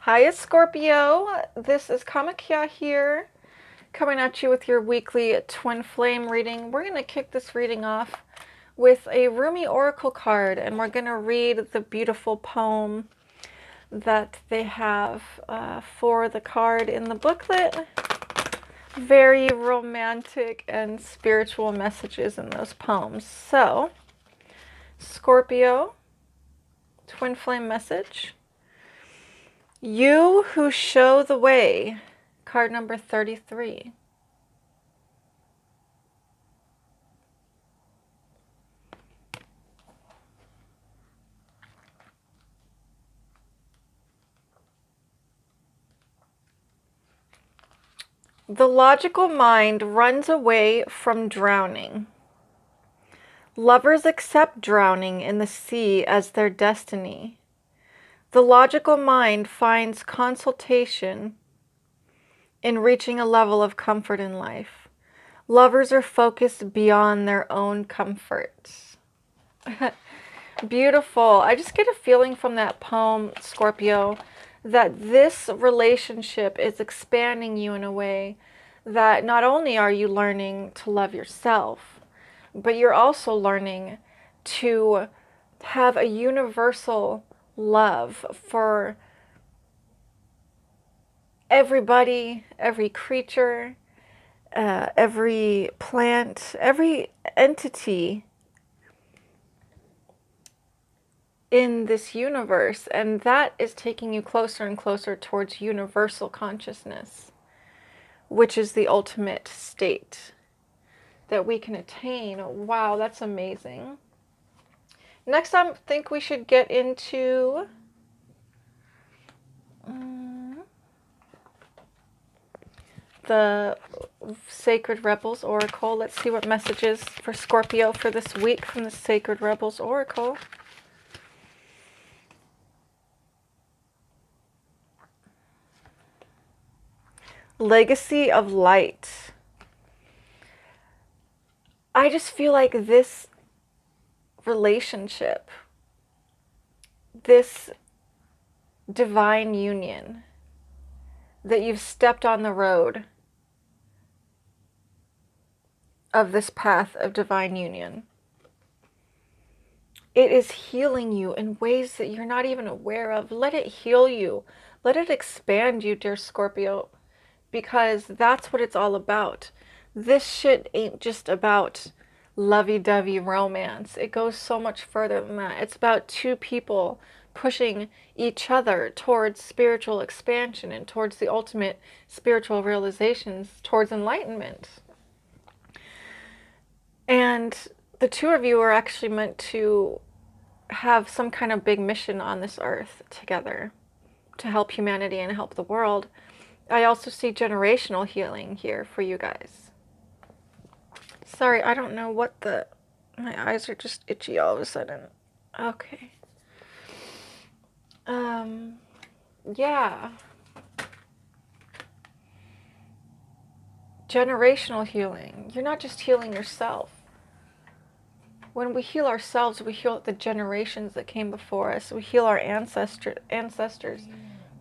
Hi, Scorpio. This is Kamakia here, coming at you with your weekly twin flame reading. We're going to kick this reading off with a Rumi Oracle card, and we're going to read the beautiful poem that they have for the card in the booklet. Very romantic and spiritual messages in those poems. So, Scorpio, twin flame message. You who show the way, card number 33. The logical mind runs away from drowning. Lovers accept drowning in the sea as their destiny. The logical mind finds consultation in reaching a level of comfort in life. Lovers are focused beyond their own comforts. Beautiful. I just get a feeling from that poem, Scorpio, that this relationship is expanding you in a way that not only are you learning to love yourself, but you're also learning to have a universal love for everybody, every creature, every plant, every entity in this universe, and that is taking you closer and closer towards universal consciousness, which is the ultimate state that we can attain. Wow, that's amazing. Next, I think we should get into the Sacred Rebels Oracle. Let's see what messages for Scorpio for this week from the Sacred Rebels Oracle. Legacy of Light. I just feel like this relationship, this divine union, that you've stepped on the road of this path of divine union. It is healing you in ways that you're not even aware of. Let it heal you. Let it expand you, dear Scorpio, because that's what it's all about. This shit ain't just about lovey-dovey romance. It goes so much further than that. It's about two people pushing each other towards spiritual expansion and towards the ultimate spiritual realizations, towards enlightenment. And the two of you are actually meant to have some kind of big mission on this earth together to help humanity and help the world. I also see generational healing here for you guys. Sorry, I don't know what my eyes are just itchy all of a sudden. Okay. Yeah. Generational healing. You're not just healing yourself. When we heal ourselves, we heal the generations that came before us. We heal our ancestors.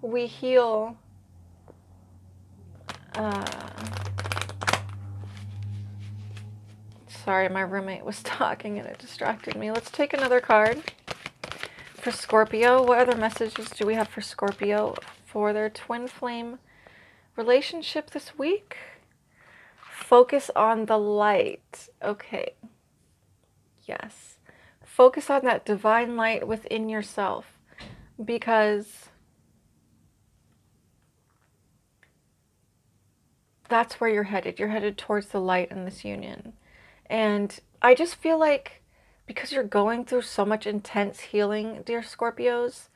We heal sorry, my roommate was talking and it distracted me. Let's take another card for Scorpio. What other messages do we have for Scorpio for their twin flame relationship this week? Focus on the light. Okay. Yes. Focus on that divine light within yourself, because that's where you're headed. You're headed towards the light in this union. And I just feel like because you're going through so much intense healing, dear Scorpios,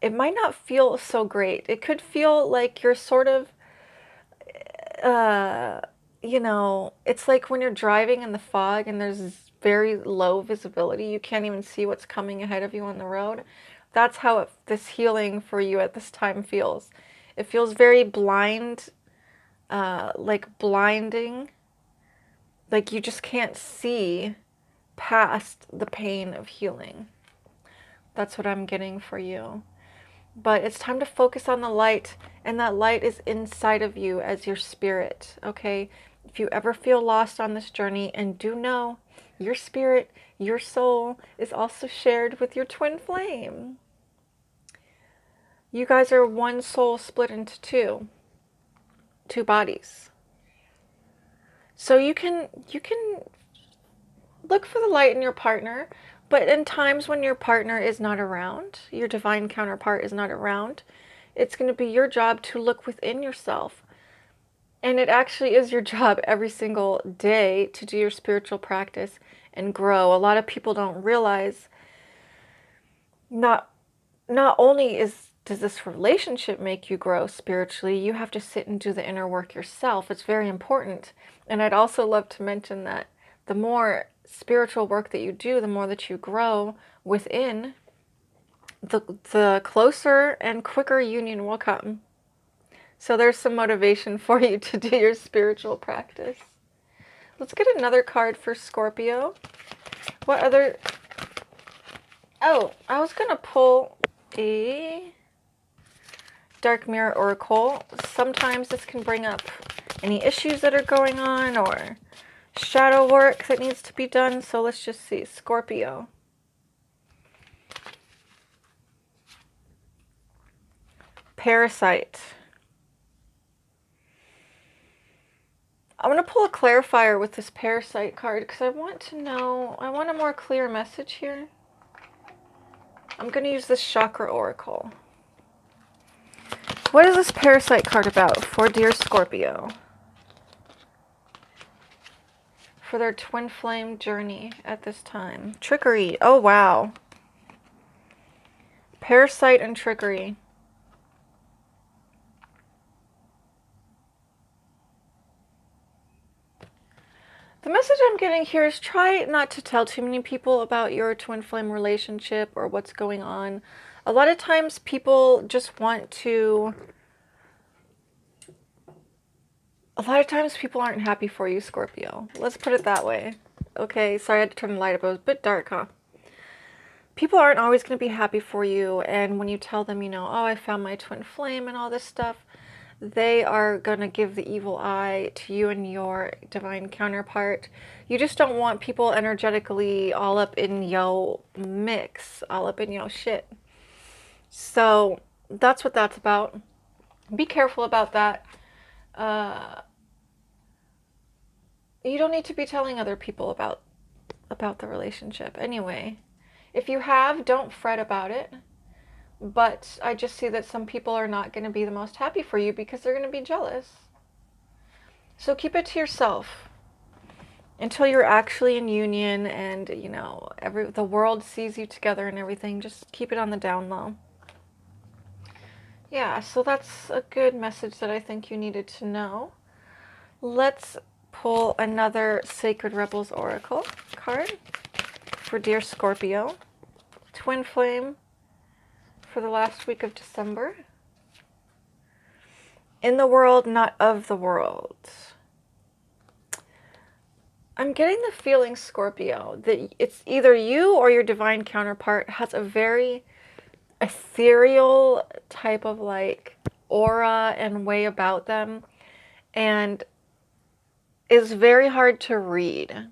it might not feel so great. It could feel like you're sort of, it's like when you're driving in the fog and there's very low visibility. You can't even see what's coming ahead of you on the road. That's how this healing for you at this time feels. It feels very blind, like blinding. Like you just can't see past the pain of healing. That's what I'm getting for you. But it's time to focus on the light, and that light is inside of you as your spirit, okay? If you ever feel lost on this journey, and do know your spirit, your soul is also shared with your twin flame. You guys are one soul split into two bodies. So you can look for the light in your partner, but in times when your partner is not around, your divine counterpart is not around, it's going to be your job to look within yourself. And it actually is your job every single day to do your spiritual practice and grow. A lot of people don't realize not only does this relationship make you grow spiritually, you have to sit and do the inner work yourself. It's very important. And I'd also love to mention that the more spiritual work that you do, the more that you grow within, the closer and quicker union will come. So there's some motivation for you to do your spiritual practice. Let's get another card for Scorpio. What other... Oh, I was going to pull a Dark Mirror Oracle. Sometimes this can bring up any issues that are going on or shadow work that needs to be done. So let's just see. Scorpio. Parasite. I'm going to pull a clarifier with this Parasite card because I want to know, I want a more clear message here. I'm going to use this Chakra Oracle. What is this Parasite card about for dear Scorpio? For their twin flame journey at this time. Trickery. Oh, wow. Parasite and trickery. The message I'm getting here is try not to tell too many people about your twin flame relationship or what's going on. A lot of times people just want to... A lot of times people aren't happy for you, Scorpio. Let's put it that way. Okay, sorry I had to turn the light up. It was a bit dark, huh? People aren't always going to be happy for you, and when you tell them, you know, oh, I found my twin flame and all this stuff, they are going to give the evil eye to you and your divine counterpart. You just don't want people energetically all up in yo mix, all up in yo shit. So that's what that's about. Be careful about that. You don't need to be telling other people about the relationship. Anyway, if you have, don't fret about it. But I just see that some people are not going to be the most happy for you because they're going to be jealous. So keep it to yourself until you're actually in union and, you know, the world sees you together and everything. Just keep it on the down low. Yeah, so that's a good message that I think you needed to know. Let's pull another Sacred Rebels Oracle card for dear Scorpio. Twin flame for the last week of December. In the world, not of the world. I'm getting the feeling, Scorpio, that it's either you or your divine counterpart has a very ethereal type of like aura and way about them, and is very hard to read.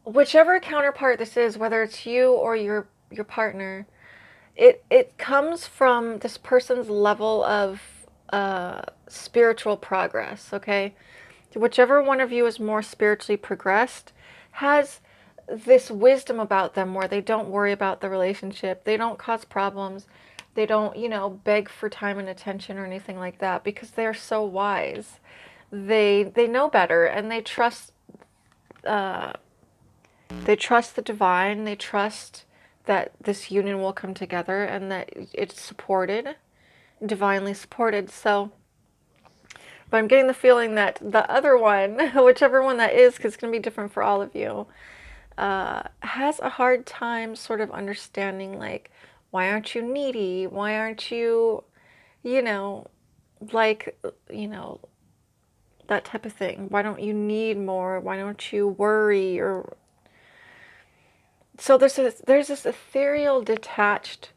Whichever counterpart this is, whether it's you or your partner, it comes from this person's level of spiritual progress, okay? Whichever one of you is more spiritually progressed has this wisdom about them where they don't worry about the relationship. They don't cause problems. They don't, you know, beg for time and attention or anything like that because they're so wise. They know better, and they trust the divine. They trust that this union will come together and that it's supported, divinely supported. So, but I'm getting the feeling that the other one, whichever one that is, because it's going to be different for all of you, has a hard time sort of understanding, like, why aren't you needy? Why aren't you, you know, like, you know, that type of thing. Why don't you need more? Why don't you worry? So there's this ethereal, detached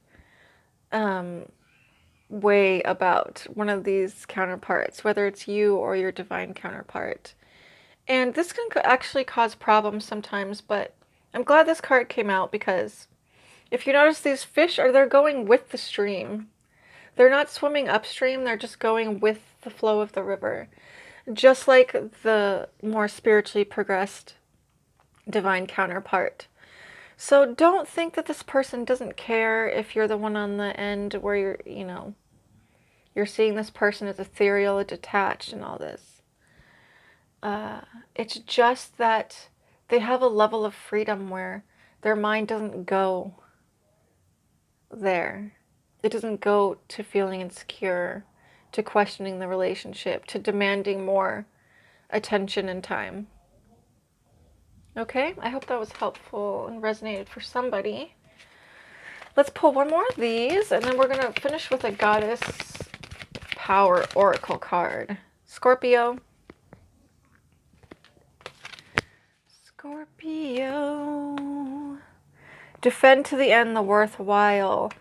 way about one of these counterparts, whether it's you or your divine counterpart. And this can actually cause problems sometimes, but I'm glad this card came out because if you notice, these fish they're going with the stream. They're not swimming upstream, they're just going with the flow of the river. Just like the more spiritually progressed divine counterpart. So don't think that this person doesn't care if you're the one on the end where you're seeing this person as ethereal, detached, and all this. It's just that they have a level of freedom where their mind doesn't go there. It doesn't go to feeling insecure, to questioning the relationship, to demanding more attention and time. Okay, I hope that was helpful and resonated for somebody. Let's pull one more of these, and then we're going to finish with a Goddess Power Oracle card. Scorpio. Scorpio. Defend to the end the worthwhile.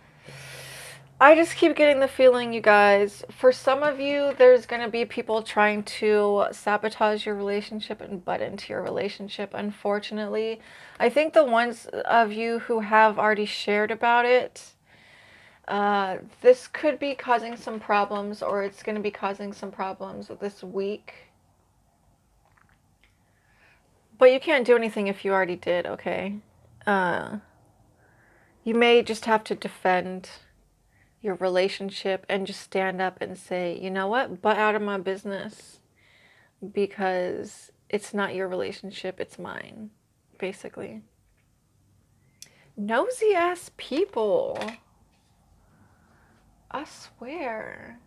I just keep getting the feeling, you guys, for some of you, there's going to be people trying to sabotage your relationship and butt into your relationship, unfortunately. I think the ones of you who have already shared about it, this could be causing some problems, or it's going to be causing some problems this week. But you can't do anything if you already did, okay? You may just have to defend your relationship and just stand up and say, you know what, butt out of my business, because it's not your relationship, it's mine, basically. Nosy ass people. I swear.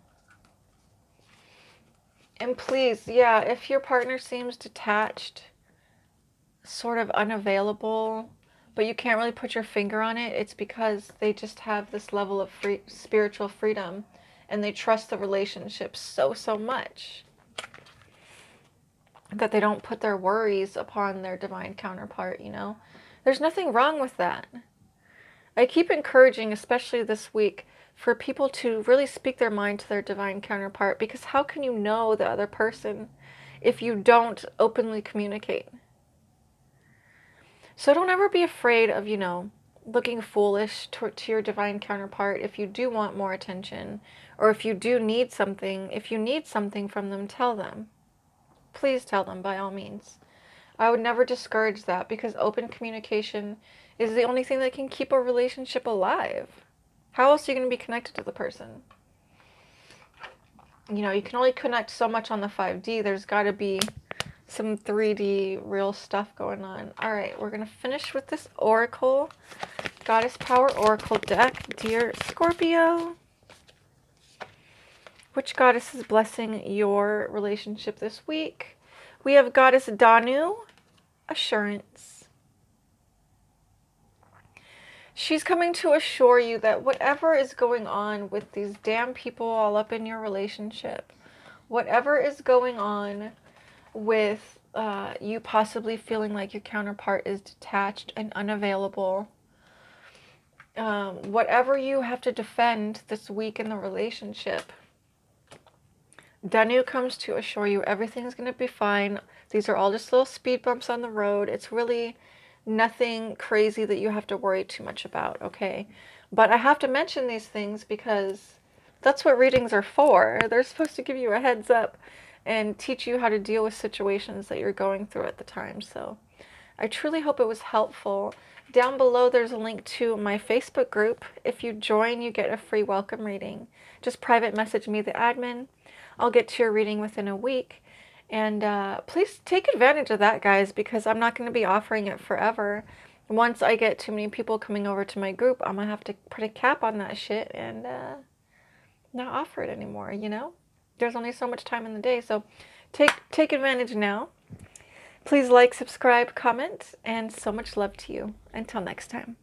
And please, yeah, if your partner seems detached, sort of unavailable, but you can't really put your finger on it, it's because they just have this level of spiritual freedom, and they trust the relationship so much that they don't put their worries upon their divine counterpart, you know? There's nothing wrong with that. I keep encouraging, especially this week, for people to really speak their mind to their divine counterpart, because how can you know the other person if you don't openly communicate? So don't ever be afraid of, looking foolish to your divine counterpart if you do want more attention, or if you do need something. If you need something from them, tell them. Please tell them, by all means. I would never discourage that, because open communication is the only thing that can keep a relationship alive. How else are you going to be connected to the person? You can only connect so much on the 5D. There's got to be some 3D real stuff going on. All right, we're going to finish with this Oracle, Goddess Power Oracle deck. Dear Scorpio, which goddess is blessing your relationship this week? We have Goddess Danu, Assurance. She's coming to assure you that whatever is going on with these damn people all up in your relationship, whatever is going on with you possibly feeling like your counterpart is detached and unavailable, whatever you have to defend this week in the relationship, Danu comes to assure you everything's going to be fine. These are all just little speed bumps on the road. It's really nothing crazy that you have to worry too much about, okay? But I have to mention these things because that's what readings are for. They're supposed to give you a heads up and teach you how to deal with situations that you're going through at the time. So I truly hope it was helpful. Down below there's a link to my Facebook group. If you join, you get a free welcome reading. Just private message me, the admin. I'll get to your reading within a week. And please take advantage of that, guys, because I'm not going to be offering it forever. Once I get too many people coming over to my group, I'm going to have to put a cap on that shit and not offer it anymore, There's only so much time in the day, so take advantage now. Please like, subscribe, comment, and so much love to you. Until next time.